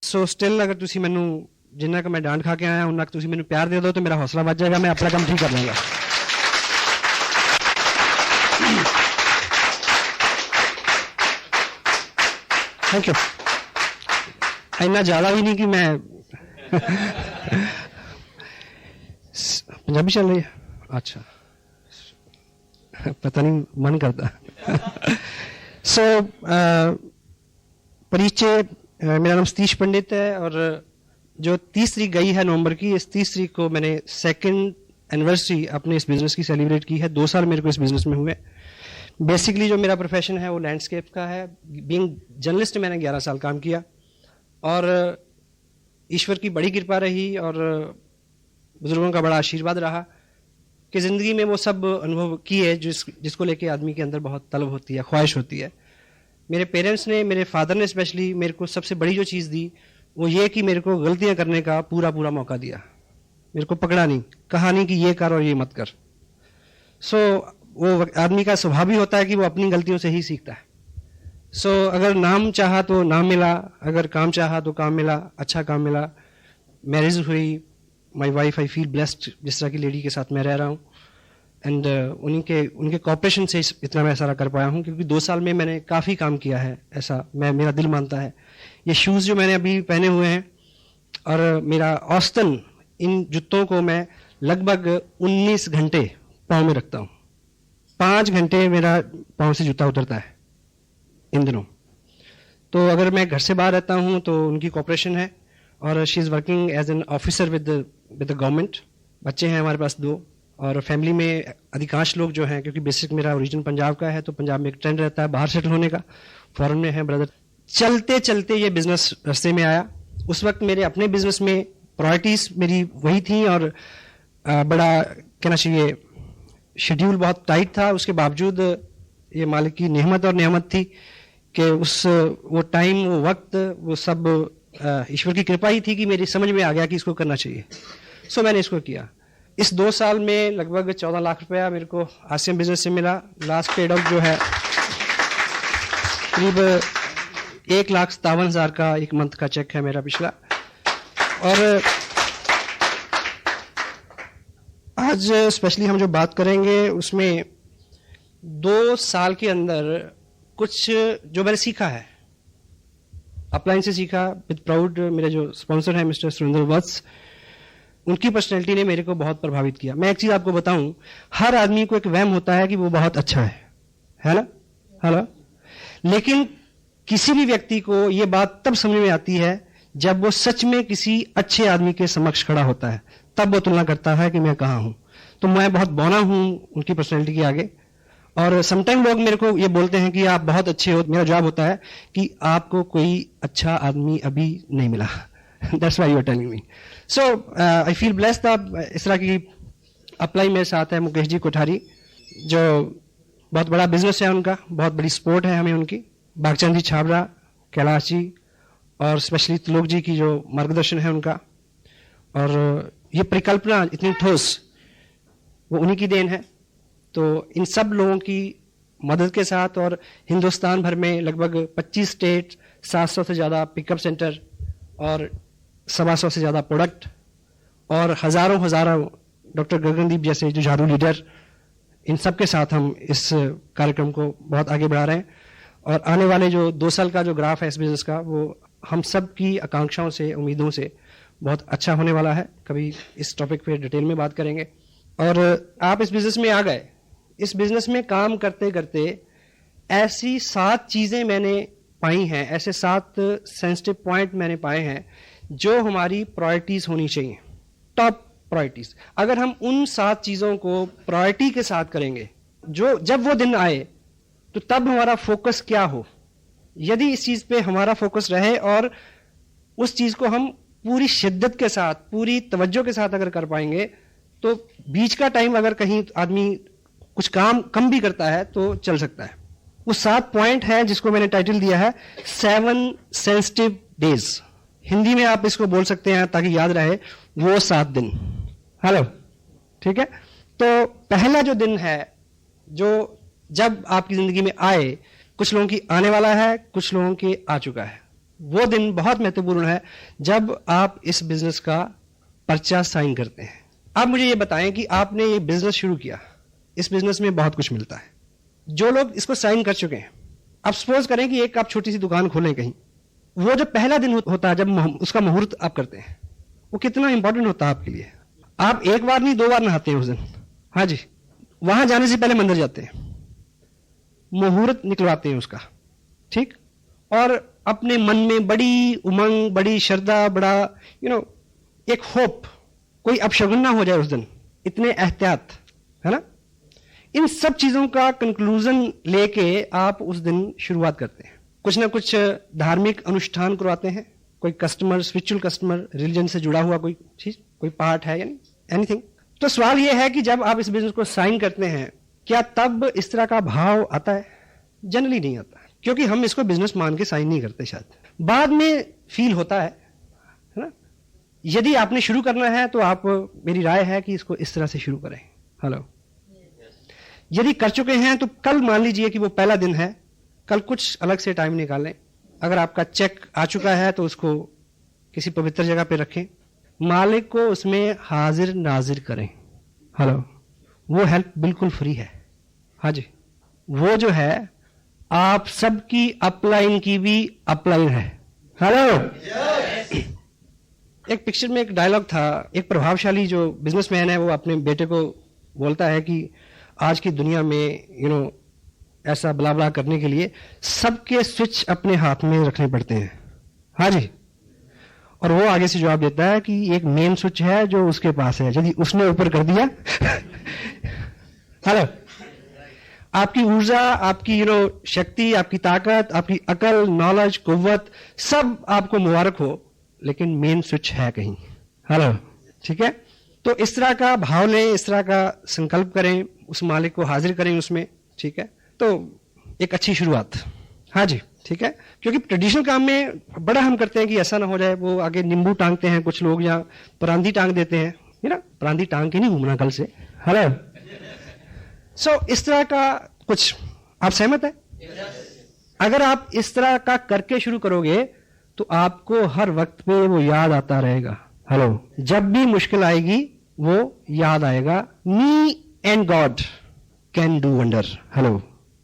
ਸੋ still ਅਗਰ ਤੁਸੀਂ ਮੈਨੂੰ ਜਿੰਨਾ ਕਿ ਮੈਂ ਡਾਂਟ ਖਾ ਕੇ ਆਇਆ ਉਹਨਾਂ ਤੁਸੀਂ ਮੈਨੂੰ ਪਿਆਰ ਦੇ ਦਿਓ ਤਾਂ ਮੇਰਾ ਹੌਸਲਾ ਵੱਧ ਜਾਏਗਾ, ਮੈਂ ਆਪਣਾ ਕੰਮ ਠੀਕ ਕਰ ਲਵਾਂਗਾ। Thank you. इतना ज़्यादा भी नहीं कि मैं पंजाबी चल रही है, अच्छा पता नहीं मन करता। सो परिचय, मेरा नाम सतीश पंडित है और जो 30 तारीख गई है नवंबर की, इस 30 तारीख को मैंने 2nd एनिवर्सरी अपने इस बिज़नेस की सेलिब्रेट की है। 2 साल मेरे को इस बिज़नेस में हुए। बेसिकली जो मेरा प्रोफेशन है वो लैंडस्केप का है। बीइंग जर्नलिस्ट मैंने 11 साल काम किया और ईश्वर की बड़ी कृपा रही और बुजुर्गों का बड़ा आशीर्वाद रहा कि ज़िंदगी में वो सब अनुभव किए जिसको लेके आदमी के अंदर बहुत तलब होती है, ख्वाहिश होती है। मेरे पेरेंट्स ने, मेरे फादर ने स्पेशली मेरे को सबसे बड़ी जो चीज़ दी वो ये कि मेरे को गलतियाँ करने का पूरा मौका दिया। मेरे को पकड़ा नहीं, कहा नहीं कि ये कर और ये मत कर। सो वो आदमी का स्वभाव भी होता है कि वो अपनी गलतियों से ही सीखता है। सो अगर नाम चाहा तो नाम मिला, अगर काम चाहा तो काम मिला, अच्छा काम मिला। मैरिज हुई, my wife, I feel blessed जिस तरह की लेडी के साथ मैं रह रहा हूँ। एंड उनके कॉपरेशन से इतना मैं सारा कर पाया हूँ क्योंकि 2 साल में मैंने काफ़ी काम किया है, ऐसा मेरा दिल मानता है। ये शूज़ जो मैंने अभी पहने हुए हैं और मेरा औसतन इन जूतों को मैं लगभग 19 घंटे पाँव में रखता हूँ। 5 घंटे मेरा पाँव से जूता उतरता है इन दिनों। तो अगर मैं घर से बाहर रहता हूँ तो उनकी कॉपरेशन है और she is working as an officer with the government. बच्चे हैं हमारे पास 2 और फैमिली में अधिकांश लोग जो हैं, क्योंकि बेसिक मेरा ओरिजिन पंजाब का है तो पंजाब में एक ट्रेंड रहता है बाहर सेटल होने का। फॉरेन में है ब्रदर। चलते चलते ये बिजनेस रास्ते में आया। उस वक्त मेरे अपने बिजनेस में प्रायोरिटीज़ मेरी वही थी और बड़ा कहना चाहिए शेड्यूल बहुत टाइट था। उसके बावजूद ये मालिक की नेमत और नेमत थी कि वो टाइम, वो वक्त, वो सब ईश्वर की कृपा ही थी कि मेरी समझ में आ गया कि इसको करना चाहिए। सो मैंने इसको किया। इस 2 साल में लगभग 14 लाख रुपया मेरे को आसियान बिजनेस से मिला। लास्ट पेड आउट जो है करीब 1,57,000 का एक मंथ का चेक है मेरा पिछला। और आज स्पेशली हम जो बात करेंगे उसमें 2 साल के अंदर कुछ जो मैंने सीखा है, अपलाइन से सीखा विद प्राउड। मेरे जो स्पॉन्सर है मिस्टर सुरेंद्र वत्स, उनकी पर्सनैलिटी ने मेरे को बहुत प्रभावित किया। मैं एक चीज़ आपको बताऊं, हर आदमी को एक वहम होता है कि वो बहुत अच्छा है ना? हेलो। लेकिन किसी भी व्यक्ति को ये बात तब समझ में आती है जब वो सच में किसी अच्छे आदमी के समक्ष खड़ा होता है, तब वो तुलना करता है कि मैं कहाँ हूँ। तो मैं बहुत बौना हूँ उनकी पर्सनैलिटी के आगे। और समटाइम लोग मेरे को ये बोलते हैं कि आप बहुत अच्छे हो। मेरा जवाब होता है कि आपको कोई अच्छा आदमी अभी नहीं मिला। That's why you are telling me. So I feel blessed. इस तरह की अप्लाई मेरे साथ है मुकेश जी कोठारी, जो बहुत बड़ा बिजनेस है उनका, बहुत बड़ी सपोर्ट है हमें उनकी। भागचंद जी छाबरा, कैलाश जी और स्पेशली त्रिलोक जी की जो मार्गदर्शन है उनका, और ये परिकल्पना इतनी ठोस, वो उन्हीं की देन है। तो इन सब लोगों की मदद के साथ और हिंदुस्तान भर में लगभग 25 स्टेट, 700 से ज़्यादा पिकअप सेंटर और 125 से ज़्यादा प्रोडक्ट और हज़ारों डॉक्टर गगनदीप जैसे जो झाड़ू लीडर, इन सब के साथ हम इस कार्यक्रम को बहुत आगे बढ़ा रहे हैं। और आने वाले जो 2 साल का जो ग्राफ है इस बिज़नेस का, वो हम सब की आकांक्षाओं से, उम्मीदों से बहुत अच्छा होने वाला है। कभी इस टॉपिक पे डिटेल में बात करेंगे। और आप इस बिज़नेस में आ गए। इस बिज़नेस में काम करते करते ऐसी 7 चीज़ें मैंने पाई हैं, ऐसे 7 सेंसिटिव पॉइंट मैंने पाए हैं जो हमारी प्रायोरिटीज़ होनी चाहिए, टॉप प्रायोरिटीज़। अगर हम उन 7 चीज़ों को प्रायोरिटी के साथ करेंगे, जो जब वो दिन आए तो तब हमारा फोकस क्या हो। यदि इस चीज़ पे हमारा फोकस रहे और उस चीज़ को हम पूरी शिद्दत के साथ, पूरी तवज्जो के साथ अगर कर पाएंगे, तो बीच का टाइम अगर कहीं आदमी कुछ काम कम भी करता है तो चल सकता है। वो 7 पॉइंट है जिसको मैंने टाइटल दिया है 7 सेंसिटिव डेज। हिंदी में आप इसको बोल सकते हैं ताकि याद रहे, वो 7 दिन। हेलो, ठीक है। तो पहला जो दिन है जो जब आपकी जिंदगी में आए, कुछ लोगों की आने वाला है, कुछ लोगों के आ चुका है। वो दिन बहुत महत्वपूर्ण है जब आप इस बिजनेस का पर्चा साइन करते हैं। आप मुझे ये बताएं कि आपने ये बिजनेस शुरू किया, इस बिजनेस में बहुत कुछ मिलता है। जो लोग इसको साइन कर चुके हैं, आप सपोज करें कि एक आप छोटी सी दुकान खोलें कहीं, वो जो पहला दिन होता है जब उसका मुहूर्त आप करते हैं, वो कितना इंपॉर्टेंट होता है आपके लिए। आप एक बार नहीं 2 बार नहाते हैं उस दिन। हाँ जी, वहां जाने से पहले मंदिर जाते हैं, मुहूर्त निकलवाते हैं उसका, ठीक, और अपने मन में बड़ी उमंग, बड़ी श्रद्धा, बड़ा एक होप, कोई अपशगुन ना हो जाए उस दिन, इतने एहतियात, है ना। इन सब चीजों का कंक्लूजन लेके आप उस दिन शुरुआत करते हैं। कुछ ना कुछ धार्मिक अनुष्ठान करवाते हैं, कोई कस्टमर, स्पिरिचुअल कस्टमर, रिलीजन से जुड़ा हुआ कोई चीज, कोई पार्ट है, यानी एनीथिंग। तो सवाल यह है कि जब आप इस बिजनेस को साइन करते हैं, क्या तब इस तरह का भाव आता है? जनरली नहीं आता, क्योंकि हम इसको बिजनेस मान के साइन नहीं करते। शायद बाद में फील होता है ना। यदि आपने शुरू करना है तो आप, मेरी राय है कि इसको इस तरह से शुरू करें। हेलो, यदि कर चुके हैं तो कल मान लीजिए कि वो पहला दिन है, कल कुछ अलग से टाइम निकालें। अगर आपका चेक आ चुका है तो उसको किसी पवित्र जगह पे रखें, मालिक को उसमें हाजिर नाजिर करें। हेलो, वो हेल्प बिल्कुल फ्री है। हाँ जी, वो जो है आप सबकी अपलाइन की भी अपलाइन है। हेलो, एक पिक्चर में एक डायलॉग था, एक प्रभावशाली जो बिजनेसमैन है वो अपने बेटे को बोलता है कि आज की दुनिया में ऐसा बला बला करने के लिए सबके स्विच अपने हाथ में रखने पड़ते हैं। हाँ जी, और वो आगे से जवाब देता है कि एक मेन स्विच है जो उसके पास है, यदि उसने ऊपर कर दिया हेलो, आपकी ऊर्जा, आपकी शक्ति, आपकी ताकत, आपकी अकल, नॉलेज, कुव्वत, सब आपको मुबारक हो, लेकिन मेन स्विच है कहीं। हेलो, ठीक है। तो इस तरह का भाव लें, इस तरह का संकल्प करें, उस मालिक को हाजिर करें उसमें, ठीक है। तो एक अच्छी शुरुआत। हाँ जी, ठीक है। क्योंकि ट्रेडिशनल काम में बड़ा हम करते हैं कि ऐसा ना हो जाए, वो आगे नींबू टांगते हैं कुछ लोग, या परांदी टांग देते हैं, परांदी टांग के नहीं घूमना कल से। हेलो, सो इस तरह का कुछ, आप सहमत है? अगर आप इस तरह का करके शुरू करोगे तो आपको हर वक्त पे वो याद आता रहेगा। हेलो, जब भी मुश्किल आएगी वो याद आएगा, me and God can do wonder. Hello,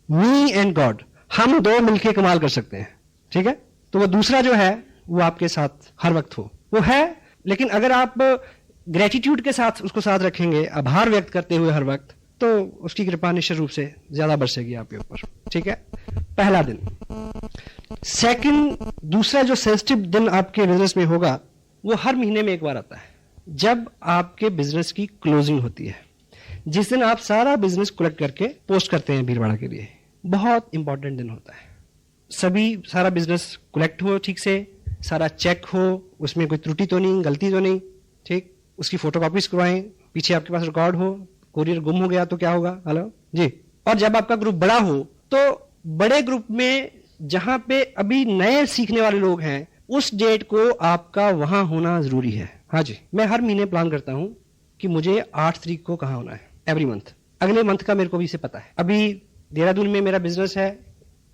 me and God, हम दो मिलके कमाल कर सकते हैं, ठीक है। तो वो दूसरा जो है वो आपके साथ हर वक्त हो, वो है। लेकिन अगर आप ग्रेटिट्यूड के साथ उसको साथ रखेंगे, आभार व्यक्त करते हुए हर वक्त, तो उसकी कृपा निश्चित रूप से ज्यादा बरसेगी आपके ऊपर, ठीक है। पहला दिन। सेकंड, दूसरा जो सेंसिटिव दिन आपके बिजनेस में होगा वो हर महीने में एक बार आता है, जब आपके बिजनेस की क्लोजिंग होती है, जिस दिन आप सारा बिजनेस कलेक्ट करके पोस्ट करते हैं भीलवाड़ा के लिए। बहुत इंपॉर्टेंट दिन होता है। सभी, सारा बिजनेस कलेक्ट हो ठीक से, सारा चेक हो, उसमें कोई त्रुटि तो नहीं, गलती तो नहीं, ठीक। उसकी फोटोकॉपीज करवाएं, पीछे आपके पास रिकॉर्ड हो, कोरियर गुम हो गया तो क्या होगा। हेलो जी। और जब आपका ग्रुप बड़ा हो तो बड़े ग्रुप में जहां पे अभी नए सीखने वाले लोग हैं, उस डेट को आपका वहां होना जरूरी है। हाँ जी, मैं हर महीने प्लान करता हूं कि मुझे 8 तारीख को कहां होना है, एवरी मंथ। अगले मंथ का मेरे को भी इसे पता है। अभी देहरादून में मेरा बिजनेस है,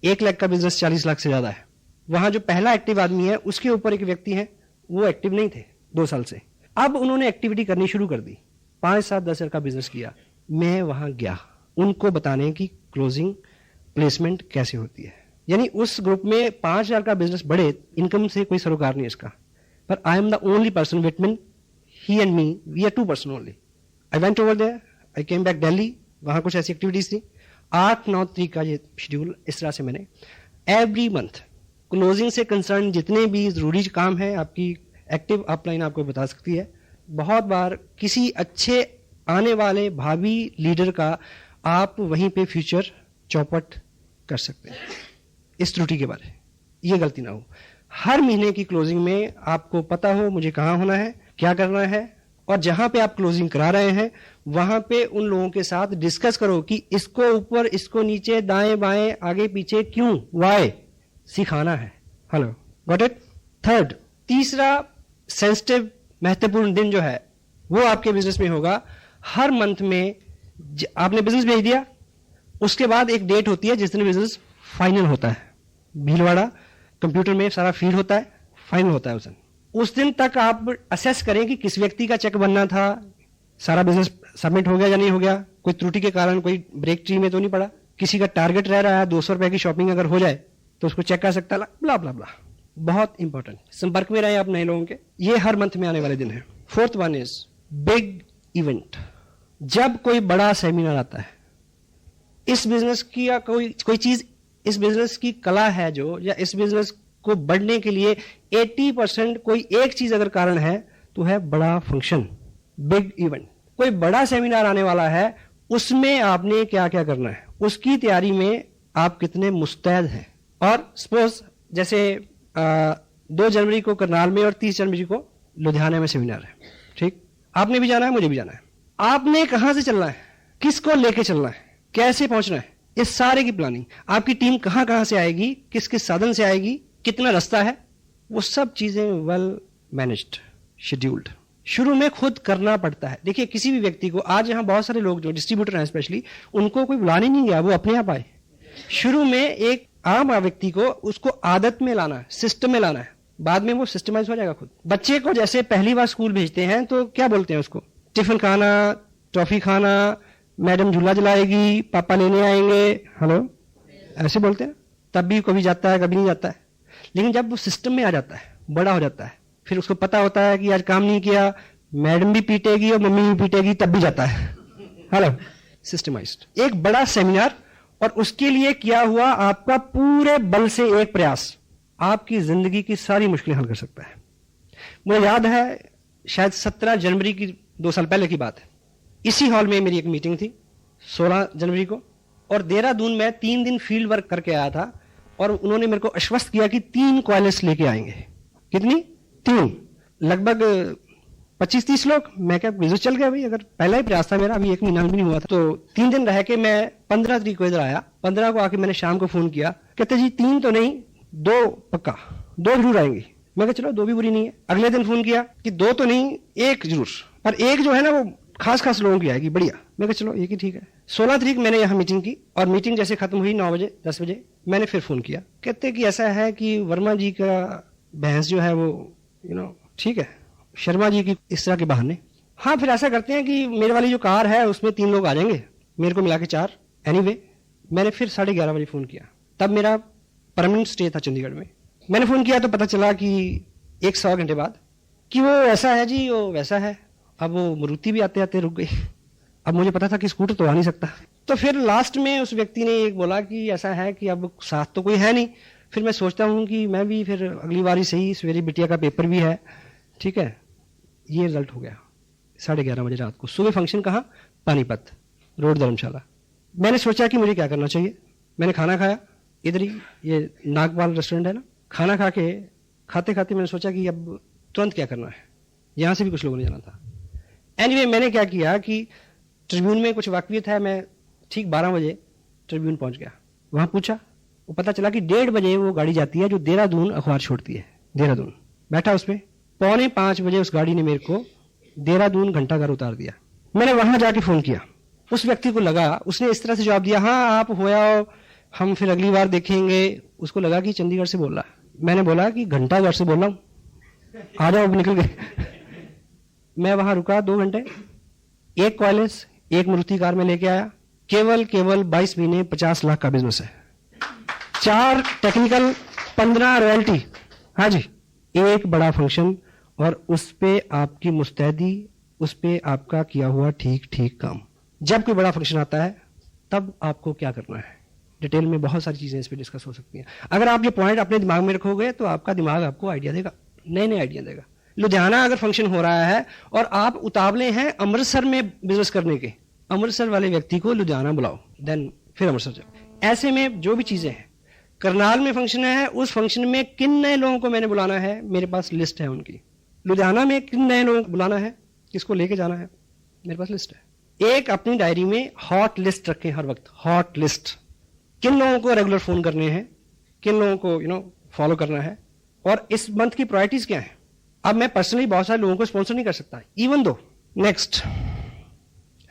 1 लाख का बिजनेस 40 लाख से ज्यादा है। वहां जो पहला एक्टिव आदमी है उसके ऊपर एक व्यक्ति है, वो एक्टिव नहीं थे 2 साल से, अब उन्होंने एक्टिविटी करनी शुरू कर दी, 5, 7, 10 हजार का बिजनेस किया। मैं वहां गया उनको बताने की क्लोजिंग प्लेसमेंट कैसे होती है। यानी उस ग्रुप में 5,000 का बिजनेस बढ़े, इनकम से कोई सरोकार नहीं इसका, पर I am the only person between he and me, we are 2 person only. I went over there, I came back Delhi, वहां कुछ ऐसी एक्टिविटीज थी। 8-9 तारीख का ये शेड्यूल, इस तरह से मैंने एवरी मंथ क्लोजिंग से कंसर्न जितने भी जरूरी काम है, आपकी एक्टिव अपलाइन आपको बता सकती है। बहुत बार किसी अच्छे आने वाले भावी लीडर का आप वहीं पे फ्यूचर चौपट कर सकते हैं, इस त्रुटि के बारे, ये गलती ना हो। हर महीने की क्लोजिंग में आपको पता हो मुझे कहाँ होना है, क्या करना है, और जहां पे आप क्लोजिंग करा रहे हैं वहां पे उन लोगों के साथ डिस्कस करो कि इसको ऊपर, इसको नीचे, दाएं बाएं, आगे पीछे, क्यों, वाई, सिखाना है। Hello, got it. थर्ड, तीसरा सेंसिटिव महत्वपूर्ण दिन जो है वो आपके बिजनेस में होगा हर मंथ में। आपने बिजनेस भेज दिया, उसके बाद एक डेट होती है जिस दिन बिजनेस फाइनल होता है। भीलवाड़ा कंप्यूटर में सारा फीड होता है, फाइनल होता है उस दिन तक आप असेस करें कि किस व्यक्ति का चेक बनना था, सारा बिजनेस सबमिट हो गया या नहीं हो गया, कोई त्रुटि के कारण कोई ब्रेक ट्री में तो नहीं पड़ा, किसी का टारगेट रह रहा है 200 रुपए की शॉपिंग अगर हो जाए तो उसको चेक कर सकता है, ब्ला ब्ला ब्ला। बहुत इंपॉर्टेंट, संपर्क में रहे आप नए लोगों के, ये हर मंथ में आने वाले दिन है। Fourth one is big event. जब कोई बड़ा सेमिनार आता है, इस बिजनेस की या कोई चीज, इस बिजनेस की कला है जो, या इस बिजनेस को बढ़ने के लिए 80% कोई एक चीज अगर कारण है तो है बड़ा फंक्शन, बिग इवेंट। कोई बड़ा सेमिनार आने वाला है, उसमें आपने क्या क्या करना है, उसकी तैयारी में आप कितने मुस्तैद हैं। और सपोज जैसे 2 जनवरी को करनाल में और 30 जनवरी को लुधियाना में सेमिनार है, ठीक, आपने भी जाना है, मुझे भी जाना है। आपने कहां से चलना है, किसको लेके चलना है, कैसे पहुंचना है, इस सारे की प्लानिंग, आपकी टीम कहां कहां से आएगी, किस किस साधन से आएगी, कितना रास्ता है, वो सब चीजें वेल मैनेज्ड, शेड्यूल्ड शुरू में खुद करना पड़ता है। देखिए किसी भी व्यक्ति को, आज यहां बहुत सारे लोग जो डिस्ट्रीब्यूटर हैं स्पेशली, उनको कोई बुलाने नहीं गया, वो अपने आप आए। शुरू में एक आम व्यक्ति को उसको आदत में लाना है, सिस्टम में लाना है, बाद में वो सिस्टमाइज हो जाएगा खुद। बच्चे को जैसे पहली बार स्कूल भेजते हैं तो क्या बोलते हैं उसको, टिफिन खाना, टॉफी खाना, मैडम झूला जलाएगी, पापा लेने आएंगे, हेलो, ऐसे बोलते हैं। तब भी कभी जाता है कभी नहीं जाता है, लेकिन जब वो सिस्टम में आ जाता है, बड़ा हो जाता है, फिर उसको पता होता है कि आज काम नहीं किया, मैडम भी पीटेगी और मम्मी भी पीटेगी, तब भी जाता है। Hello, systemised. एक बड़ा सेमिनार और उसके लिए किया हुआ आपका पूरे बल से एक प्रयास आपकी जिंदगी की सारी मुश्किलें हल कर सकता है। मुझे याद है शायद 17 जनवरी की 2 साल पहले की बात है, इसी हॉल में मेरी एक मीटिंग थी 16 जनवरी को, और देहरादून में 3 दिन फील्ड वर्क करके आया था, और उन्होंने मेरे को आश्वस्त किया कि 3 कॉलेज लेके आएंगे। कितनी? 3, लगभग 25-30 लोग। मैं क्या बिजनेस चल गया भाई, अगर पहला ही प्रयास था मेरा, अभी 1 महीना भी नहीं हुआ था। तो 3 दिन रह के मैं 15 तारीख को इधर आया। 15 को आके मैंने शाम को फोन किया, कहते जी 3 तो नहीं, 2 पक्का, 2 जरूर आएंगी। मैं कहा चलो 2 भी बुरी नहीं है। अगले दिन फोन किया कि 2 तो नहीं, 1 जरूर, पर 1 जो है ना वो खास लोगों की आएगी, बढ़िया। मैं कहा चलो 1 ही ठीक है। 16 तारीख मैंने यहाँ मीटिंग की, और मीटिंग जैसे खत्म हुई 9 बजे 10 बजे मैंने फिर फोन किया, कहते कि ऐसा है कि वर्मा जी का भैंस जो है वो ठीक है, शर्मा जी की इस तरह के बहाने। हाँ, फिर ऐसा करते हैं कि मेरे वाली जो कार है उसमें 3 लोग आ जाएंगे, मेरे को मिला के 4। एनीवे, मैंने फिर 11:30 बजे फोन किया, तब मेरा परमानेंट स्टे था चंडीगढ़ में। मैंने फोन किया तो पता चला कि 1-1.25 घंटे बाद कि वो ऐसा है जी, वो वैसा है। अब वो मारुति भी आते आते रुक गई। अब मुझे पता था कि स्कूटर तो आ नहीं सकता, तो फिर लास्ट में उस व्यक्ति ने एक बोला कि ऐसा है कि अब साथ तो कोई है नहीं। फिर मैं सोचता हूँ कि मैं भी फिर अगली बार ही सही, सवेरे बिटिया का पेपर भी है, ठीक है। ये रिजल्ट हो गया 11:30 बजे रात को। सुबह फंक्शन कहाँ? पानीपत रोड, धर्मशाला। मैंने सोचा कि मुझे क्या करना चाहिए। मैंने खाना खाया इधर ही, ये नागपाल रेस्टोरेंट है ना, खाना खा के खाते खाते मैंने सोचा कि अब तुरंत क्या करना है, यहाँ से भी कुछ लोगों ने जाना था। एनीवे, मैंने क्या किया कि ट्रिब्यून में कुछ वाकफियत है, मैं ठीक 12 बजे ट्रिब्यून पहुंच गया। वहां पूछा, वो पता चला कि 1:30 बजे वो गाड़ी जाती है जो देहरादून अखबार छोड़ती है। देहरादून बैठा उसमें, 4:45 बजे उस गाड़ी ने मेरे को देहरादून घंटाघर उतार दिया। मैंने वहां जाके फोन किया, उस व्यक्ति को लगा, उसने इस तरह से जवाब दिया, हाँ आप हो आओ, हम फिर अगली बार देखेंगे। उसको लगा कि चंडीगढ़ से बोल रहा है। मैंने बोला कि घंटाघर से बोल रहा हूं, आ जाओ। निकल गए। मैं वहां रुका 2 घंटे, 1 कॉलेज, 1 मारुति कार में लेके आया। केवल 22 महीने 50 लाख का बिजनेस है, 4 टेक्निकल, 15 रॉयल्टी। हाँ जी, 1 बड़ा फंक्शन, और उस पे आपकी मुस्तैदी, उस पे आपका किया हुआ ठीक काम। जब कोई बड़ा फंक्शन आता है तब आपको क्या करना है, डिटेल में बहुत सारी चीजें इस पे डिस्कस हो सकती हैं। अगर आप ये पॉइंट अपने दिमाग में रखोगे तो आपका दिमाग आपको आइडिया देगा, नए आइडिया देगा। लुधियाना अगर फंक्शन हो रहा है और आप उतावले हैं अमृतसर में बिजनेस करने के, अमृतसर वाले व्यक्ति को लुधियाना बुलाओ, देन फिर अमृतसर जाओ। ऐसे में जो भी चीजें हैं, करनाल में फंक्शन है, उस फंक्शन में किन नए लोगों को मैंने बुलाना है, मेरे पास लिस्ट है उनकी। लुधियाना में किन नए लोगों को बुलाना है, किसको लेके जाना है, मेरे पास लिस्ट है। एक अपनी डायरी में हॉट लिस्ट रखें हर वक्त, हॉट लिस्ट। किन लोगों को रेगुलर फोन करने हैं, किन लोगों को फॉलो करना है, और इस मंथ की प्रायोरिटीज क्या है। अब मैं पर्सनली बहुत सारे लोगों को स्पॉन्सर नहीं कर सकता, इवन दो। Next,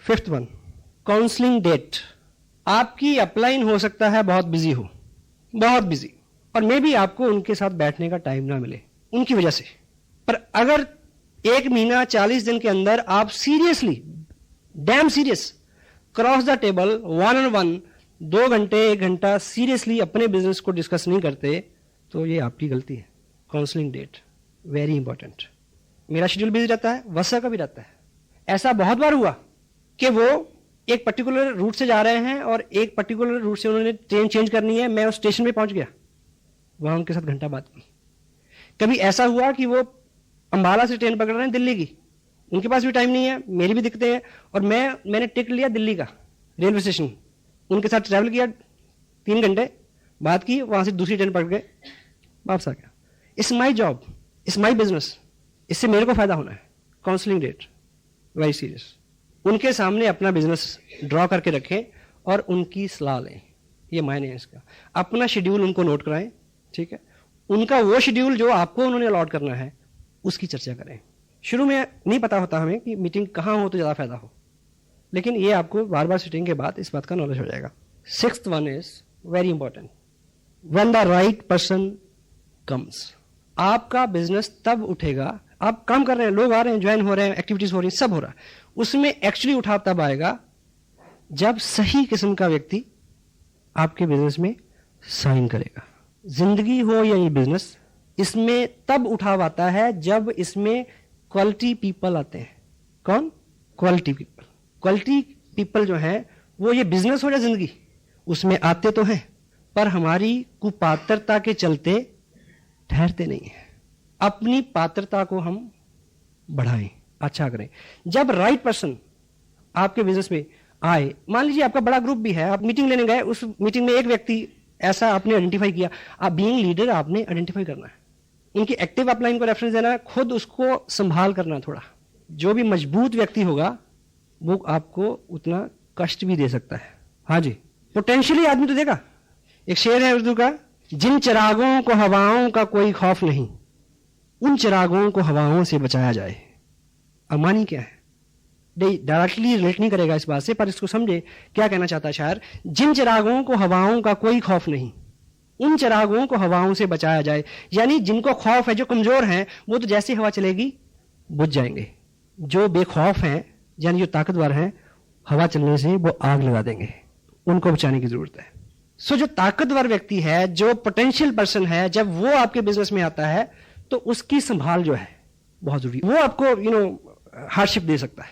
5th one, counselling date. आपकी अपलाइन हो सकता है बहुत बिजी हो, बहुत बिजी, और मे भी आपको उनके साथ बैठने का टाइम ना मिले उनकी वजह से। पर अगर 1 महीना 40 दिन के अंदर आप seriously, dam serious, cross the table, 1-on-1, 2 घंटे 1 घंटा सीरियसली अपने बिजनेस को डिस्कस नहीं करते, तो ये आपकी गलती है। Counselling date very important. मेरा शेड्यूल बिजी रहता है, वसा का भी रहता है। ऐसा बहुत बार हुआ कि वो एक पर्टिकुलर रूट से जा रहे हैं और एक पर्टिकुलर रूट से उन्होंने ट्रेन चेंज करनी है, मैं उस स्टेशन पे पहुंच गया, वहां उनके साथ घंटा बात की। कभी ऐसा हुआ कि वो अंबाला से ट्रेन पकड़ रहे हैं दिल्ली की, उनके पास भी टाइम नहीं है, मेरी भी दिक्कतें हैं, और मैंने टिकट लिया दिल्ली का रेलवे स्टेशन, उनके साथ ट्रैवल किया 3 घंटे, बात की, वहां से दूसरी ट्रेन पकड़ के वापस आ गया। It's my job, it's my business, इससे मेरे को फायदा होना है। Counselling date very serious. उनके सामने अपना बिजनेस ड्रॉ करके रखें और उनकी सलाह लें, ये मायने है इसका। अपना शेड्यूल उनको नोट कराएं, ठीक है, उनका वो शेड्यूल जो आपको उन्होंने अलॉट करना है उसकी चर्चा करें। शुरू में नहीं पता होता हमें कि मीटिंग कहाँ हो तो ज़्यादा फायदा हो, लेकिन ये आपको बार बार सिटिंग के बाद इस बात का नॉलेज हो जाएगा। 6th one is very important, when the right person comes. आपका बिजनेस तब उठेगा, आप काम कर रहे हैं, लोग आ रहे हैं, ज्वाइन हो रहे हैं, एक्टिविटीज हो रही हैं, सब हो रहा है, उसमें एक्चुअली उठाव तब आएगा जब सही किस्म का व्यक्ति आपके बिजनेस में साइन करेगा। जिंदगी हो या ये बिजनेस, इसमें तब उठाव आता है जब इसमें क्वालिटी पीपल आते हैं। कौन? Quality people. क्वालिटी पीपल जो हैं वो, ये बिजनेस हो या जिंदगी, उसमें आते तो हैं पर हमारी कुपात्रता के चलते ठहरते नहीं हैं। अपनी पात्रता को हम बढ़ाएं, अच्छा करें। जब राइट पर्सन आपके बिजनेस में आए, मान लीजिए आपका बड़ा ग्रुप भी है, आप मीटिंग लेने गए, उस मीटिंग में एक व्यक्ति ऐसा आपने आइडेंटिफाई किया, आप बीइंग लीडर आपने आइडेंटिफाई करना है, उनकी एक्टिव अपलाइन को रेफरेंस देना है, खुद उसको संभाल करना थोड़ा। जो भी मजबूत व्यक्ति होगा वो आपको उतना कष्ट भी दे सकता है। हाँ जी, पोटेंशियली आदमी तो देगा। एक शेर है उर्दू का, जिन चिरागों को हवाओं का कोई खौफ नहीं, उन चिरागों को हवाओं से बचाया जाए। अमानी क्या है, डायरेक्टली रिलेट नहीं करेगा इस बात से, पर इसको समझे क्या कहना चाहता है शायर। जिन चिरागों को हवाओं का कोई खौफ नहीं, उन चिरागों को हवाओं से बचाया जाए। यानी जिनको खौफ है, जो कमजोर हैं, वो तो जैसे हवा चलेगी बुझ जाएंगे। जो बेखौफ हैं, यानी जो ताकतवर हैं, हवा चलने से वो आग लगा देंगे, उनको बचाने की जरूरत है। सो जो ताकतवर व्यक्ति है, जो पोटेंशियल पर्सन है, जब वो आपके बिजनेस में आता है तो उसकी संभाल जो है बहुत जरूरी। वो आपको हार्डशिप दे सकता है,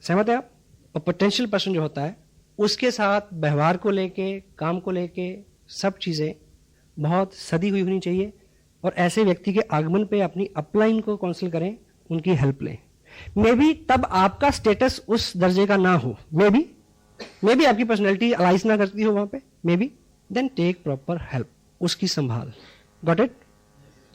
सहमत है आप? और पोटेंशियल पर्सन जो होता है उसके साथ व्यवहार को लेके, काम को लेके, सब चीजें बहुत सदी हुई होनी चाहिए। और ऐसे व्यक्ति के आगमन पे अपनी अपलाइन को काउंसिल करें, उनकी हेल्प लें। मे बी तब आपका स्टेटस उस दर्जे का ना हो, मे बी आपकी पर्सनैलिटी अलाइज ना करती हो वहां पे, maybe, then take proper help, उसकी संभाल। Got it?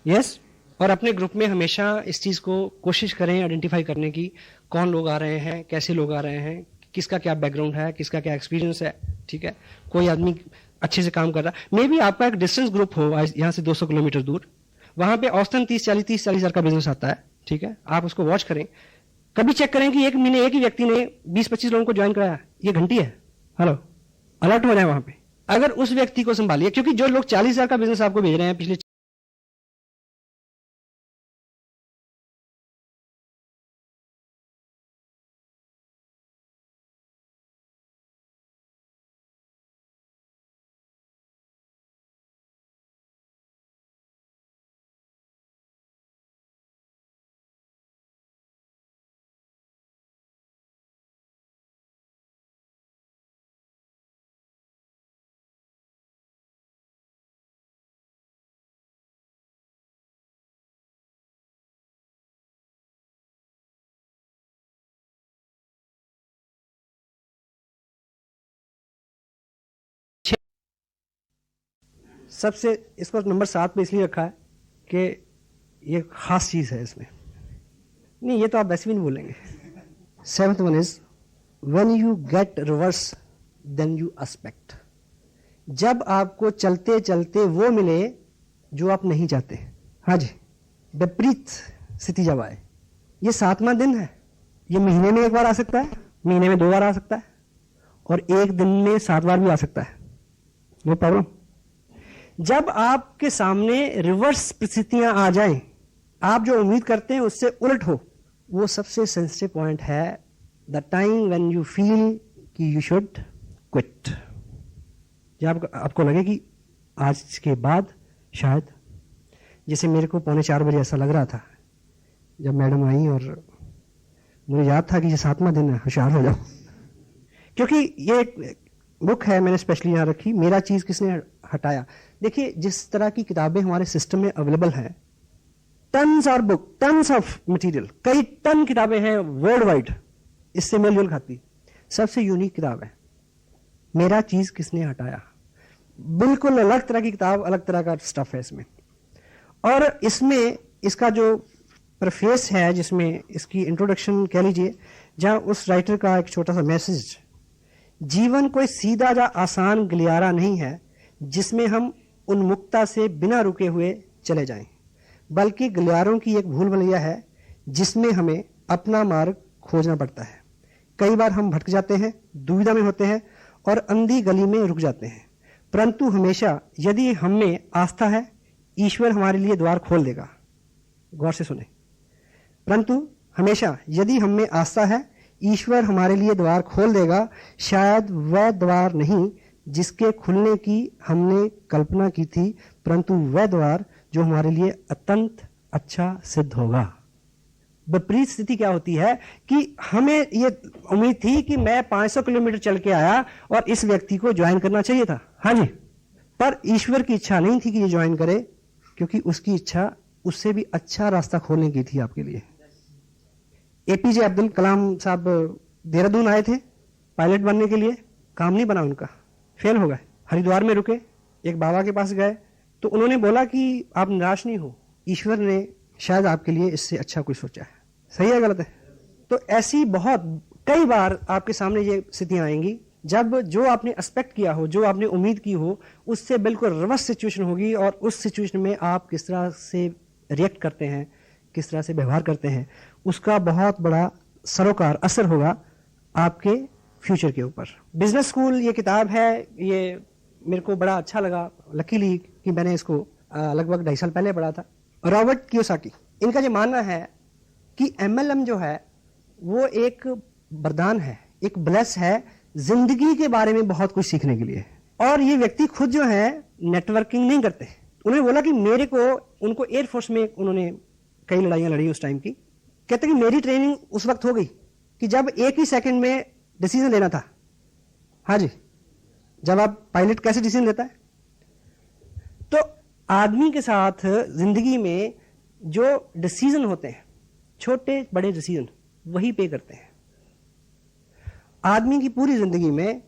यस। और अपने ग्रुप में हमेशा इस चीज को कोशिश करें आइडेंटिफाई करने की, कौन लोग आ रहे हैं, कैसे लोग आ रहे हैं, किसका क्या बैकग्राउंड है, किसका क्या एक्सपीरियंस है, ठीक है। कोई आदमी अच्छे से काम कर रहा है, मे बी आपका एक डिस्टेंस ग्रुप हो यहाँ से 200 किलोमीटर दूर, वहां पे औसतन 30-40 हजार का बिजनेस आता है, ठीक है। आप उसको वॉच करें, कभी चेक करें कि एक महीने एक ही व्यक्ति ने 20-25 लोगों को ज्वाइन कराया, ये घंटी है, हेलो, अलर्ट हो जाए वहां पे। अगर उस व्यक्ति को संभालिए, क्योंकि जो लोग 40,000 का बिजनेस आपको भेज रहे हैं पिछले सबसे, इसको नंबर 7 पे इसलिए रखा है कि ये खास चीज है इसमें। नहीं, ये तो आप वैसे भी नहीं बोलेंगे। 7th one is when you get reverse then you expect. जब आपको चलते चलते वो मिले जो आप नहीं चाहते। हाँ जी, विपरीत स्थिति जब आए, ये 7वां दिन है, ये महीने में 1 बार आ सकता है, महीने में 2 बार आ सकता है, और एक दिन में 7 बार भी आ सकता है, नो प्रॉब्लम। जब आपके सामने रिवर्स परिस्थितियां आ जाएं, आप जो उम्मीद करते हैं उससे उलट हो, वो सबसे सेंसिटिव पॉइंट है, the time when you feel कि यू शुड क्विट। जब आपको लगे कि आज के बाद शायद, जैसे मेरे को 3:45 ऐसा लग रहा था जब मैडम आई और मुझे याद था कि ये 7वां दिन है, होशियार हो जाओ। क्योंकि ये एक बुक है, मैंने स्पेशली यहाँ रखी, मेरा चीज किसने हटाया। देखिए जिस तरह की किताबें हमारे सिस्टम में अवेलेबल हैं, टन्स और बुक, टन्स ऑफ मटेरियल, कई टन किताबें हैं वर्ल्ड वाइड, इससे मेल जोल खाती। सबसे यूनिक किताब है मेरा चीज किसने हटाया। बिल्कुल अलग तरह की किताब, अलग तरह का स्टफ है इसमें। और इसमें इसका जो प्रेफेस है, जिसमें इसकी इंट्रोडक्शन कह लीजिए, जहां उस राइटर का एक छोटा सा मैसेज, जीवन कोई सीधा या आसान गलियारा नहीं है जिसमें हम उन्मुक्ता से बिना रुके हुए चले जाएं, बल्कि गलियारों की एक भूल भुलैया है जिसमें हमें अपना मार्ग खोजना पड़ता है। कई बार हम भटक जाते हैं, दुविधा में होते हैं और अंधी गली में रुक जाते हैं, परंतु हमेशा यदि हमें आस्था है, ईश्वर हमारे लिए द्वार खोल देगा। गौर से सुने, परंतु हमेशा यदि हमें आस्था है, ईश्वर हमारे लिए द्वार खोल देगा। शायद वह द्वार नहीं जिसके खुलने की हमने कल्पना की थी, परंतु वह द्वार जो हमारे लिए अत्यंत अच्छा सिद्ध होगा। विपरीत स्थिति क्या होती है कि हमें ये उम्मीद थी कि मैं 500 किलोमीटर चल के आया और इस व्यक्ति को ज्वाइन करना चाहिए था, हाँ जी, पर ईश्वर की इच्छा नहीं थी कि ये ज्वाइन करे, क्योंकि उसकी इच्छा उससे भी अच्छा रास्ता खोलने की थी आपके लिए। एपीजे अब्दुल कलाम साहब देहरादून आए थे पायलट बनने के लिए, काम नहीं बना उनका, फेल हो गए। हरिद्वार में रुके, एक बाबा के पास गए तो उन्होंने बोला कि आप निराश नहीं हो, ईश्वर ने शायद आपके लिए इससे अच्छा कुछ सोचा है। सही है गलत है? तो ऐसी बहुत कई बार आपके सामने ये स्थितियां आएंगी जब जो आपने एक्सपेक्ट किया हो, जो आपने उम्मीद की हो, उससे बिल्कुल रिवर्स सिचुएशन होगी, और उस सिचुएशन में आप किस तरह से रिएक्ट करते हैं, किस तरह से व्यवहार करते हैं, उसका बहुत बड़ा सरोकार असर होगा आपके फ्यूचर के ऊपर। बिजनेस स्कूल ये किताब है, ये मेरे को बड़ा अच्छा लगा लकीली कि मैंने इसको लगभग 2.5 साल पहले पढ़ा था। रॉबर्ट कियोसाकी, इनका जो मानना है कि MLM जो है वो एक वरदान है, एक ब्लेस है जिंदगी के बारे में बहुत कुछ सीखने के लिए। और ये व्यक्ति खुद जो है नेटवर्किंग नहीं करते। उन्होंने बोला कि मेरे को, उनको एयरफोर्स में उन्होंने कई लड़ाइयां लड़ी उस टाइम की, कहते कि मेरी ट्रेनिंग उस वक्त हो गई कि जब एक ही सेकंड में डिसीजन लेना था। हाँ जी, जब आप पायलट कैसे डिसीजन लेता है, तो आदमी के साथ जिंदगी में जो डिसीजन होते हैं, छोटे बड़े डिसीजन, वही पे करते हैं। आदमी की पूरी जिंदगी में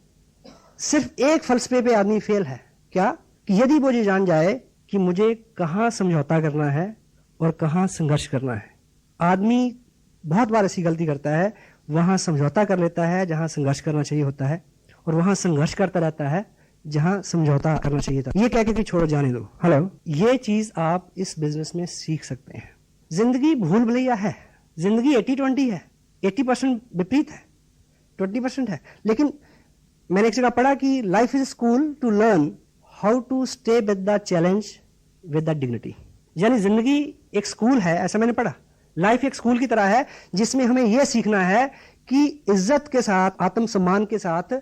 सिर्फ एक फलसफे पे आदमी फेल है, क्या? कि यदि वो ये जान जाए कि मुझे कहां समझौता करना है और कहां संघर्ष करना है। आदमी बहुत बार ऐसी गलती करता है, वहां समझौता कर लेता है जहां संघर्ष करना चाहिए होता है, और वहां संघर्ष करता रहता है जहां समझौता करना चाहिए था। ये कह के कि छोड़ो, जाने दो। हेलो, ये चीज आप इस बिजनेस में सीख सकते हैं। जिंदगी भूल भुलैया है, जिंदगी 80-20 है, 80% विपरीत है, 20% है। लेकिन मैंने एक जगह पढ़ा कि life is school to learn how to stay with the challenge with the dignity. यानी जिंदगी एक स्कूल है, ऐसा मैंने पढ़ा। लाइफ एक स्कूल की तरह है जिसमें हमें यह सीखना है कि इज्जत के साथ, आत्मसम्मान के साथ,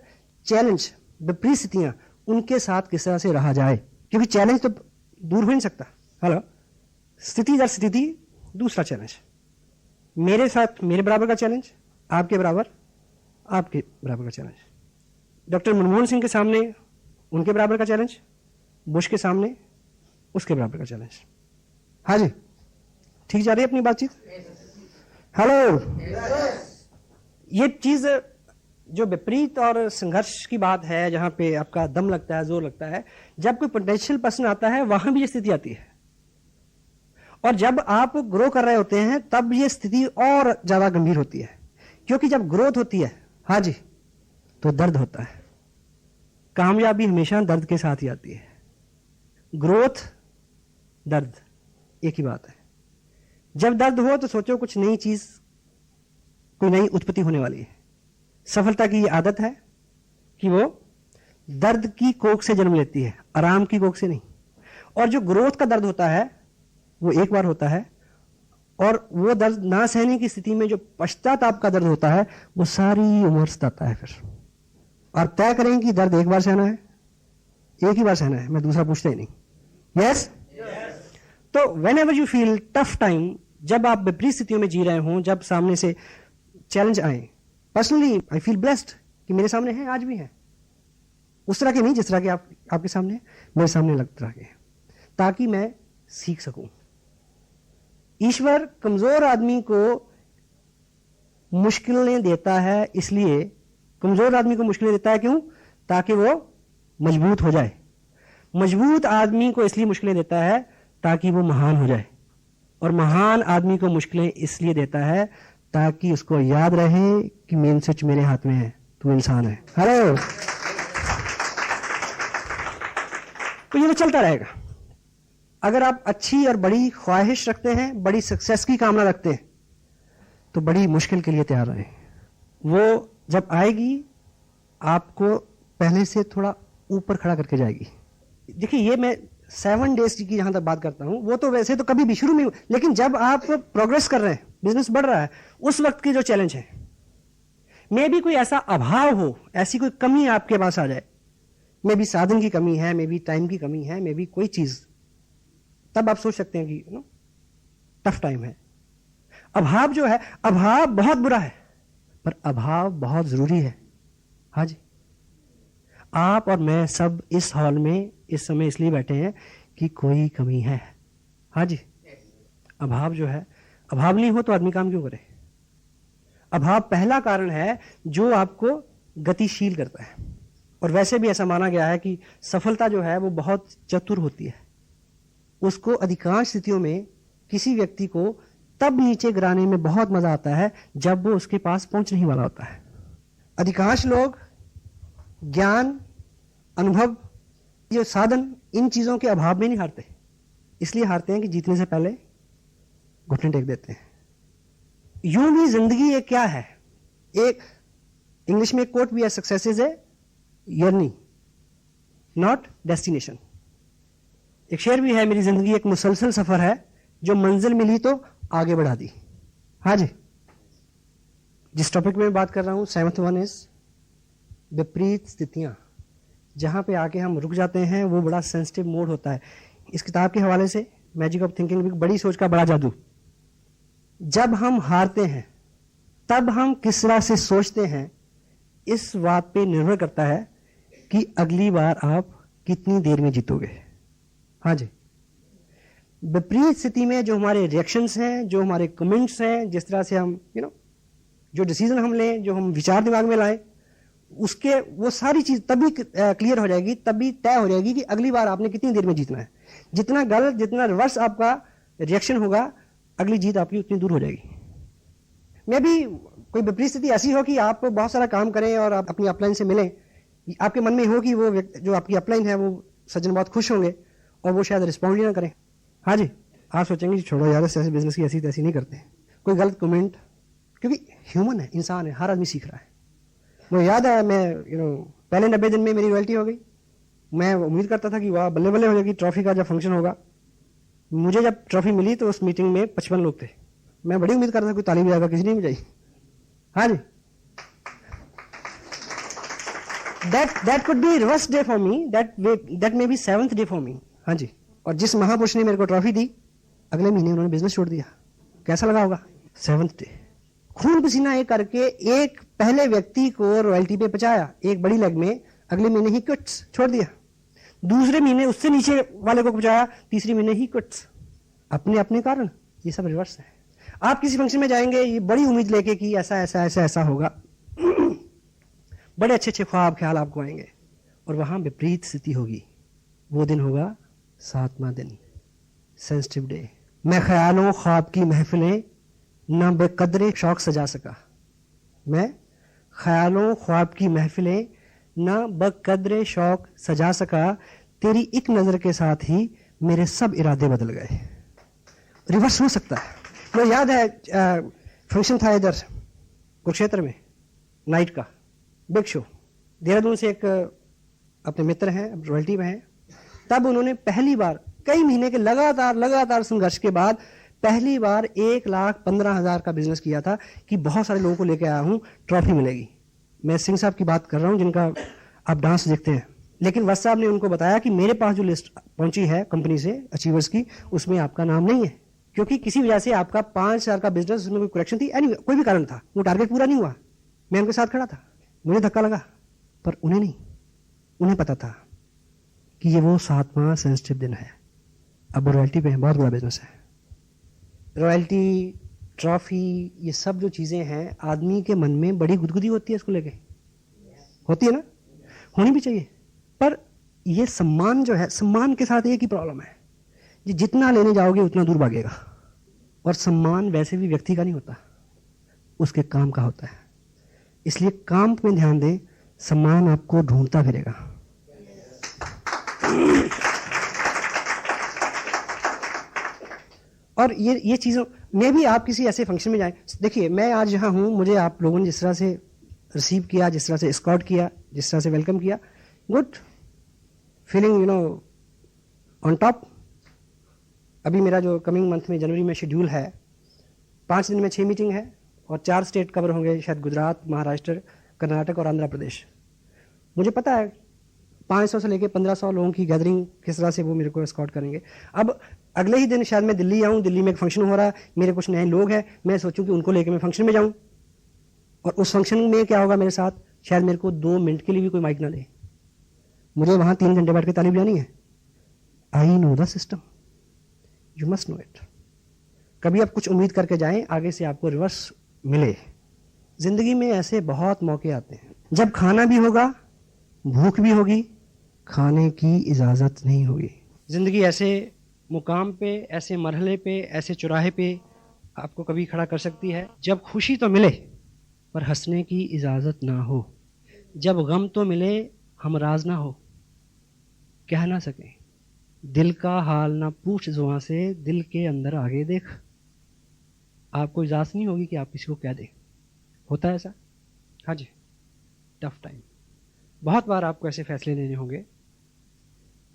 चैलेंज, विपरीत स्थितियां, उनके साथ किस तरह से रहा जाए, क्योंकि चैलेंज तो दूर हो नहीं सकता। हेलो, स्थिति दर स्थिति दूसरा चैलेंज, मेरे साथ मेरे बराबर का चैलेंज, आपके बराबर आपके बराबर का चैलेंज, डॉक्टर मनमोहन सिंह के सामने उनके बराबर का चैलेंज, बुश के सामने उसके बराबर का चैलेंज। हाँ जी, ठीक जा रही है अपनी बातचीत? हेलो, ये चीज जो विपरीत और संघर्ष की बात है, जहां पे आपका दम लगता है, जोर लगता है, जब कोई पोटेंशियल पर्सन आता है वहां भी ये स्थिति आती है। और जब आप ग्रो कर रहे होते हैं तब ये स्थिति और ज्यादा गंभीर होती है, क्योंकि जब ग्रोथ होती है, हाँ जी, तो दर्द होता है। कामयाबी हमेशा दर्द के साथ ही आती है। ग्रोथ, दर्द एक ही बात है। जब दर्द हो तो सोचो कुछ नई चीज, कोई नई उत्पत्ति होने वाली है। सफलता की आदत है कि वो दर्द की कोख से जन्म लेती है, आराम की कोख से नहीं। और जो ग्रोथ का दर्द होता है वो एक बार होता है, और वो दर्द ना सहने की स्थिति में जो पश्चाताप का दर्द होता है वो सारी उम्र सताता है फिर। और तय करें कि दर्द एक बार सहना है, एक ही बार सहना है, मैं दूसरा पूछता ही नहीं। यस? तो when ever you feel tough time, जब आप विपरीत स्थितियों में जी रहे हों, जब सामने से चैलेंज आए, पर्सनली आई फील ब्लेस्ड कि मेरे सामने है, आज भी है, उस तरह के नहीं जिस तरह के आपके सामने है, मेरे सामने अलग तरह के, ताकि मैं सीख सकूं। ईश्वर कमजोर आदमी को मुश्किलें देता है, इसलिए कमजोर आदमी को मुश्किलें देता है, क्यों? ताकि वो मजबूत हो जाए। मजबूत आदमी को इसलिए मुश्किलें देता है ताकि वो महान हो जाए, और महान आदमी को मुश्किलें इसलिए देता है ताकि उसको याद रहे कि मेन स्विच मेरे हाथ में है, तू इंसान है। हेलो। तो ये तो चलता रहेगा। अगर आप अच्छी और बड़ी ख्वाहिश रखते हैं, बड़ी सक्सेस की कामना रखते हैं, तो बड़ी मुश्किल के लिए तैयार रहें। वो जब आएगी आपको पहले से थोड़ा ऊपर खड़ा करके जाएगी। देखिए, ये मैं 7 डेज की जहां तक बात करता हूं, वो तो वैसे तो कभी भी शुरू में, लेकिन जब आप प्रोग्रेस कर रहे हैं, बिजनेस बढ़ रहा है, उस वक्त की जो चैलेंज है, मे भी कोई ऐसा अभाव हो, ऐसी कोई कमी आपके पास आ जाए, मे भी साधन की कमी है, मे भी टाइम की कमी है, मे भी कोई चीज, तब आप सोच सकते हैं कि टफ टाइम है। अभाव जो है, अभाव बहुत बुरा है, पर अभाव बहुत जरूरी है। हाँ जी, आप और मैं सब इस हॉल में इस समय इसलिए बैठे हैं कि कोई कमी है। हाँ जी, अभाव जो है, अभाव नहीं हो तो आदमी काम क्यों करे? अभाव पहला कारण है जो आपको गतिशील करता है। और वैसे भी ऐसा माना गया है कि सफलता जो है वो बहुत चतुर होती है। उसको अधिकांश स्थितियों में किसी व्यक्ति को तब नीचे गिराने में बहुत मजा आता है जब वो उसके पास पहुंचने ही वाला होता है। अधिकांश लोग ज्ञान, अनुभव, ये साधन, इन चीजों के अभाव में नहीं हारते, इसलिए हारते हैं कि जीतने से पहले घुटने टेक देते हैं। यूं भी जिंदगी एक क्या है, एक इंग्लिश में एक कोट भी है, success is a journey not destination. एक शेर भी है, मेरी जिंदगी एक मुसलसल सफर है, जो मंजिल मिली तो आगे बढ़ा दी। हाँ जी, जिस टॉपिक में बात कर रहा हूं, 7th वन इज विपरीत स्थितियां। जहां पे आके हम रुक जाते हैं वो बड़ा सेंसिटिव मोड होता है। इस किताब के हवाले से मैजिक ऑफ थिंकिंग, बड़ी सोच का बड़ा जादू, जब हम हारते हैं तब हम किस तरह से सोचते हैं, इस बात पे निर्भर करता है कि अगली बार आप कितनी देर में जीतोगे। हाँ जी, विपरीत स्थिति में जो हमारे रिएक्शंस हैं, जो हमारे कमेंट्स हैं, जिस तरह से हम जो डिसीजन हम लें, जो हम विचार दिमाग में लाएं, उसके वो सारी चीज तभी क्लियर हो जाएगी, तभी तय हो जाएगी कि अगली बार आपने कितनी देर में जीतना है। जितना गलत, जितना रिवर्स आपका रिएक्शन होगा, अगली जीत आपकी उतनी दूर हो जाएगी। मे भी कोई विपरीत स्थिति ऐसी हो कि आप बहुत सारा काम करें और आप अपनी अपलाइन से मिलें, आपके मन में हो कि वो जो आपकी अपलाइन है वो सज्जन बहुत खुश होंगे और वो शायद रिस्पॉन्ड ही ना करें। हाँ जी, आप सोचेंगे छोड़ो यार, ऐसे बिजनेस की ऐसी तैसी नहीं करते। कोई गलत कमेंट, क्योंकि ह्यूमन है, इंसान है, हर आदमी सीख रहा है। मुझे याद है, मैं पहले 90 दिन में मेरी रॉयल्टी हो गई। मैं उम्मीद करता था कि वाह बल्ले बल्ले हो जाएगी, ट्रॉफी का जब फंक्शन होगा। मुझे जब ट्रॉफी मिली तो उस मीटिंग में 55 लोग थे। मैं बड़ी उम्मीद करता था कोई ताली बजाएगा, किसी ने बजाई। हाँ जी, that could be reverse day for me, that may be 7th day for me। हाँ जी, और जिस महापुरुष ने मेरे को ट्रॉफी दी, अगले महीने उन्होंने बिजनेस छोड़ दिया। कैसा लगा होगा? 7th day. खून पसीना एक करके एक पहले व्यक्ति को रॉयल्टी पे पहुंचाया एक बड़ी लेग में, अगले महीने ही क्विट्स छोड़ दिया। दूसरे महीने उससे नीचे वाले को पहुंचाया, तीसरे महीने ही क्विट्स। अपने अपने कारण ये सब रिवर्स है। आप किसी फंक्शन में जाएंगे ये बड़ी उम्मीद लेके कि ऐसा ऐसा ऐसा ऐसा होगा, बड़े अच्छे अच्छे ख्वाब ख्याल आपको आएंगे, और वहां विपरीत स्थिति होगी। वो दिन होगा 7वां दिन, सेंसिटिव डे। मैं ख्यालों ख्वाब की महफिलें न बेकदरे शौक सजा सका। मैं ख्यालों ख्वाब की महफिलें न बेकदरे शौक सजा सका, तेरी एक नजर के साथ ही मेरे सब इरादे बदल गए। रिवर्स हो सकता है। मुझे याद है फंक्शन था इधर कुरुक्षेत्र में, नाइट का बिग शो। देहरादून से एक अपने मित्र हैं, रॉयल्टी में हैं। तब उन्होंने पहली बार कई महीने के लगातार संघर्ष के बाद पहली बार 1,15,000 का बिजनेस किया था कि बहुत सारे लोगों को लेकर आया हूं, ट्रॉफी मिलेगी। मैं सिंह साहब की बात कर रहा हूं जिनका आप डांस देखते हैं। लेकिन वत्स साहब ने उनको बताया कि मेरे पास जो लिस्ट पहुंची है कंपनी से अचीवर्स की, उसमें आपका नाम नहीं है, क्योंकि किसी वजह से आपका 5,000 का बिजनेस, उसमें कोई करेक्शन थी, कोई भी कारण था, वो टारगेट पूरा नहीं हुआ। मैं उनके साथ खड़ा था, मुझे धक्का लगा, पर उन्हें नहीं। उन्हें पता था कि ये वो 7वां सेंसिटिव दिन है। अब रॉयल्टी पे बहुत बड़ा बिजनेस है। रॉयल्टी, ट्रॉफी, ये सब जो चीजें हैं, आदमी के मन में बड़ी गुदगुदी होती है इसको लेके, होती है ना, होनी भी चाहिए। पर ये सम्मान जो है, सम्मान के साथ एक ही प्रॉब्लम है, ये जितना लेने जाओगे उतना दूर भागेगा। और सम्मान वैसे भी व्यक्ति का नहीं होता, उसके काम का होता है। इसलिए काम में ध्यान दें, सम्मान आपको ढूंढता फिरेगा। और ये चीज़ों में भी आप किसी ऐसे फंक्शन में जाएं, देखिए मैं आज जहाँ हूँ, मुझे आप लोगों ने जिस तरह से रिसीव किया, जिस तरह से एस्कॉर्ट किया, जिस तरह से वेलकम किया, गुड फीलिंग, ऑन टॉप। अभी मेरा जो कमिंग मंथ में जनवरी में शेड्यूल है, 5 दिन में 6 मीटिंग है और 4 स्टेट कवर होंगे, शायद गुजरात, महाराष्ट्र, कर्नाटक और आंध्र प्रदेश। मुझे पता है 500 से लेकर 1500 लोगों की गैदरिंग किस तरह से वो मेरे को एस्कॉर्ट करेंगे। अब अगले ही दिन शायद मैं दिल्ली आऊँ, दिल्ली में एक फंक्शन हो रहा है, मेरे कुछ नए लोग हैं, मैं सोचूं कि उनको लेकर मैं फंक्शन में जाऊँ, और उस फंक्शन में क्या होगा मेरे साथ, शायद मेरे को 2 मिनट के लिए भी कोई माइक ना दे, मुझे वहाँ 3 घंटे बैठ के ताली बजानी है। I know the system, you must know it. कभी आप कुछ उम्मीद करके जाएं, आगे से आपको रिवर्स मिले। जिंदगी में ऐसे बहुत मौके आते हैं जब खाना भी होगा, भूख भी होगी, खाने की इजाजत नहीं होगी। जिंदगी ऐसे मुकाम पे, ऐसे मरहले पे, ऐसे चौराहे पे आपको कभी खड़ा कर सकती है जब खुशी तो मिले पर हंसने की इजाजत ना हो, जब गम तो मिले हमराज ना हो, कह ना सके दिल का हाल ना पूछ जुबां से, दिल के अंदर आगे देख। आपको इजाजत नहीं होगी कि आप किसी को कह दें। होता है ऐसा? हाँ जी, टफ टाइम। बहुत बार आपको ऐसे फैसले लेने होंगे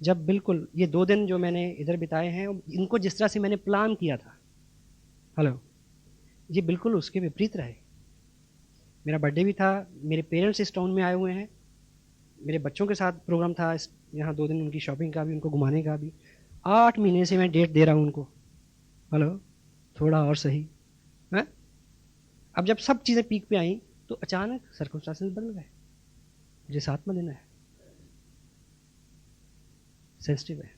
जब बिल्कुल ये 2 दिन जो मैंने इधर बिताए हैं, इनको जिस तरह से मैंने प्लान किया था, हेलो, ये बिल्कुल उसके विपरीत रहे। मेरा बर्थडे भी था, मेरे पेरेंट्स इस टाउन में आए हुए हैं, मेरे बच्चों के साथ प्रोग्राम था यहाँ 2 दिन, उनकी शॉपिंग का भी, उनको घुमाने का भी। 8 महीने से मैं डेट दे रहा हूँ उनको, हेलो, थोड़ा और सही है। अब जब सब चीज़ें पीक पे आई तो अचानक सर्कमस्टांसेस बदल गए। मुझे 7वां दिन है, सेंसिटिव है।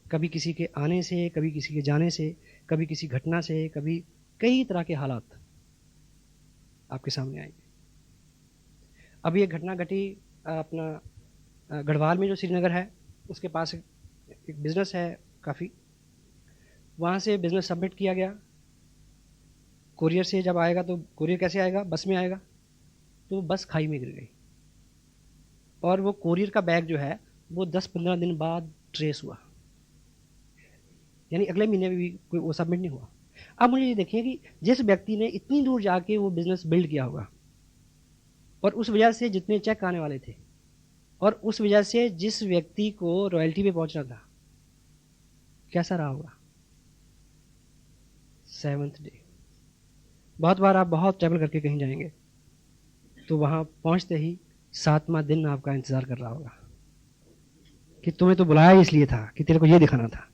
कभी किसी के आने से, कभी किसी के जाने से, कभी किसी घटना से, कभी कई तरह के हालात आपके सामने आएंगे। अभी एक घटना घटी अपना गढ़वाल में, जो श्रीनगर है उसके पास एक बिजनेस है काफ़ी, वहाँ से बिजनेस सबमिट किया गया। कोरियर से जब आएगा तो कोरियर कैसे आएगा, बस में आएगा, तो बस खाई में गिर गई और वो कोरियर का बैग जो है वो 10-15 दिन बाद ट्रेस हुआ, यानी अगले महीने में भी कोई वो सबमिट नहीं हुआ। अब मुझे ये देखिए कि जिस व्यक्ति ने इतनी दूर जाके वो बिजनेस बिल्ड किया होगा और उस वजह से जितने चेक आने वाले थे और उस वजह से जिस व्यक्ति को रॉयल्टी पे पहुंचना था, कैसा रहा होगा 7th डे। बहुत बार आप बहुत ट्रैवल करके कहीं जाएंगे तो वहां पहुंचते ही 7वां दिन आपका इंतजार कर रहा होगा कि तुम्हें तो बुलाया इसलिए था कि तेरे को ये दिखाना था।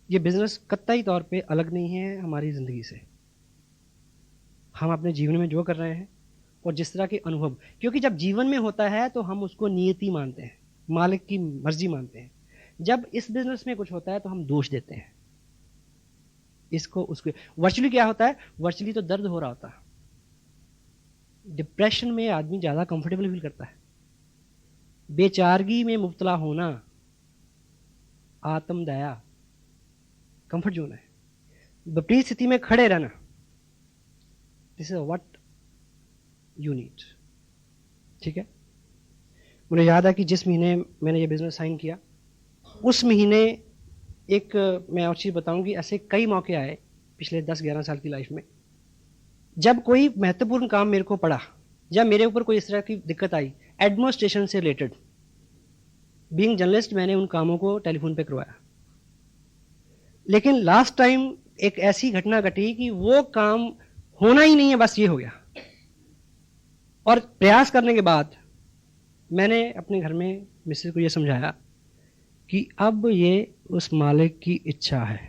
ये बिजनेस कतई तौर पे अलग नहीं है हमारी जिंदगी से। हम अपने जीवन में जो कर रहे हैं और जिस तरह के अनुभव, क्योंकि जब जीवन में होता है तो हम उसको नियति मानते हैं, मालिक की मर्जी मानते हैं। जब इस बिजनेस में कुछ होता है तो हम दोष देते हैं इसको उसको। वर्चुअली क्या होता है, वर्चुअली तो दर्द हो रहा होता है। डिप्रेशन में आदमी ज्यादा कंफर्टेबल फील करता है। बेचारगी में मुब्तला होना आत्मदया कंफर्ट जोन है। विपरीत स्थिति में खड़े रहना, this is what you need. ठीक है, मुझे याद है कि जिस महीने मैंने ये बिजनेस साइन किया उस महीने एक मैं और चीज बताऊं कि ऐसे कई मौके आए पिछले 10-11 साल की लाइफ में, जब कोई महत्वपूर्ण काम मेरे को पड़ा, जब मेरे ऊपर कोई इस तरह की दिक्कत आई एडमिनिस्ट्रेशन से रिलेटेड, बीइंग जर्नलिस्ट मैंने उन कामों को टेलीफोन पे करवाया, लेकिन लास्ट टाइम एक ऐसी घटना घटी कि वो काम होना ही नहीं है, बस ये हो गया। और प्रयास करने के बाद मैंने अपने घर में मिसेज को ये समझाया कि अब ये उस मालिक की इच्छा है,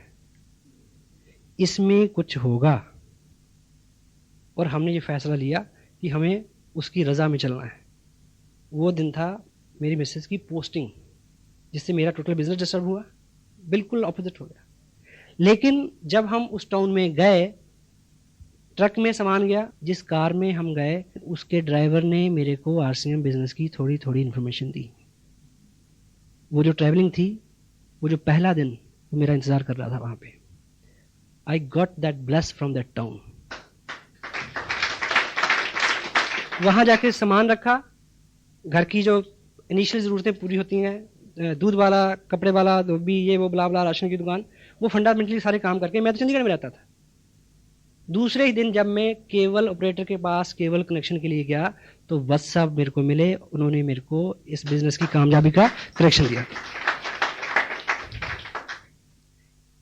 इसमें कुछ होगा, और हमने ये फैसला लिया कि हमें उसकी रज़ा में चलना है। वो दिन था मेरी मिसेज की पोस्टिंग, जिससे मेरा टोटल बिजनेस डिस्टर्ब हुआ, बिल्कुल ऑपोजिट हो गया। लेकिन जब हम उस टाउन में गए, ट्रक में सामान गया, जिस कार में हम गए उसके ड्राइवर ने मेरे को आरसीएम बिजनेस की थोड़ी थोड़ी इन्फॉर्मेशन दी। वो जो ट्रैवलिंग थी, वो जो पहला दिन वो मेरा इंतजार कर रहा था वहां पे। I got that bless from that town. वहां जाके सामान रखा, घर की जो इनिशियल ज़रूरतें पूरी होती हैं, दूध वाला, कपड़े वाला, धोबी, ये वो ब्ला ब्ला, राशन की दुकान, वो फंडामेंटली सारे काम करके मैं तो चंडीगढ़ में रहता था। दूसरे ही दिन जब मैं केबल ऑपरेटर के पास केबल कनेक्शन के लिए गया तो वत्स साहब मेरे को मिले, उन्होंने मेरे को इस बिजनेस की कामयाबी का करेक्शन दिया।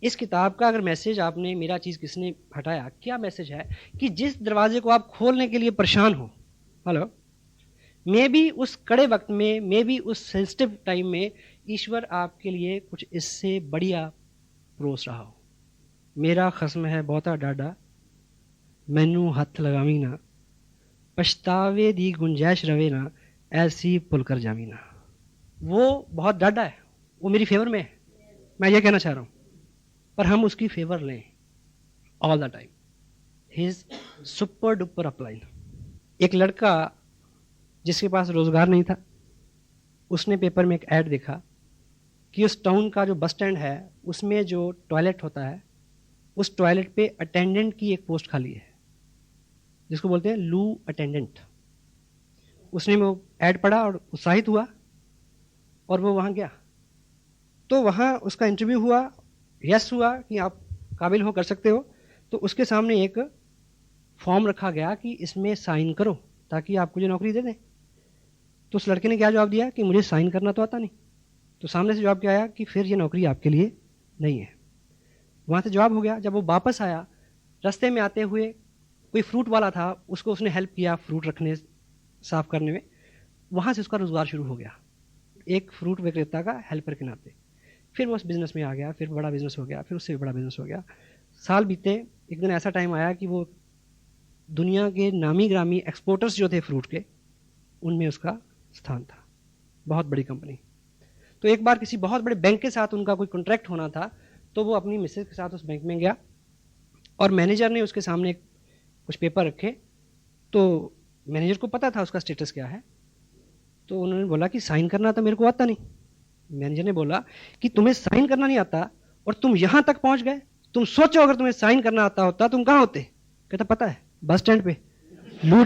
इस किताब का अगर मैसेज आपने, मेरा चीज किसने हटाया, क्या मैसेज है कि जिस दरवाजे को आप खोलने के लिए परेशान हो, हेलो, मे बी उस कड़े वक्त में, मे बी उस सेंसिटिव टाइम में ईश्वर आपके लिए कुछ इससे बढ़िया परोस रहा हो। मेरा खस्म है बहुता डाडा, मैनू हथ लगावी ना, पछतावे दी गुंजाइश रवे ना, ऐसी पुल कर जावी ना। वो बहुत डाडा है, वो मेरी फेवर में है, मैं ये कहना चाह रहा हूं, पर हम उसकी फेवर लें all the time. His super duper upline. एक लड़का जिसके पास रोजगार नहीं था, उसने पेपर में एक ऐड देखा कि उस टाउन का जो बस स्टैंड है उसमें जो टॉयलेट होता है, उस टॉयलेट पे अटेंडेंट की एक पोस्ट खाली है, जिसको बोलते हैं लू अटेंडेंट। उसने वो ऐड पढ़ा और उत्साहित हुआ और वो वहाँ गया। तो वहाँ उसका इंटरव्यू हुआ, यस हुआ कि आप काबिल हो, कर सकते हो। तो उसके सामने एक फॉर्म रखा गया कि इसमें साइन करो ताकि आपको जो नौकरी दे दें। तो उस लड़के ने क्या जवाब दिया कि मुझे साइन करना तो आता नहीं। तो सामने से जवाब क्या आया कि फिर ये नौकरी आपके लिए नहीं है। वहाँ से जवाब हो गया। जब वो वापस आया, रास्ते में आते हुए कोई फ्रूट वाला था, उसको उसने हेल्प किया फ्रूट रखने, साफ करने में। वहाँ से उसका रोजगार शुरू हो गया, एक फ्रूट विक्रेता का हेल्पर के नाते। फिर वो उस बिजनेस में आ गया, फिर बड़ा बिजनेस हो गया, फिर उससे भी बड़ा बिजनेस हो गया। साल बीते, एक दिन ऐसा टाइम आया कि वो दुनिया के नामी ग्रामी एक्सपोर्टर्स जो थे फ्रूट के, उनमें उसका स्थान था, बहुत बड़ी कंपनी। तो एक बार किसी बहुत बड़े बैंक के साथ उनका कोई कॉन्ट्रैक्ट होना था, तो वो अपनी मिसेज के साथ उस बैंक में गया और मैनेजर ने उसके सामने कुछ पेपर रखे। तो मैनेजर को पता था उसका स्टेटस क्या है, तो उन्होंने बोला कि साइन करना तो मेरे को आता नहीं। मैनेजर ने बोला कि तुम्हें साइन करना नहीं आता और तुम यहां तक पहुंच गए, तुम सोचो अगर तुम्हें साइन करना आता होता तुम कहां होते। कहता पता है, बस स्टैंड पे लूट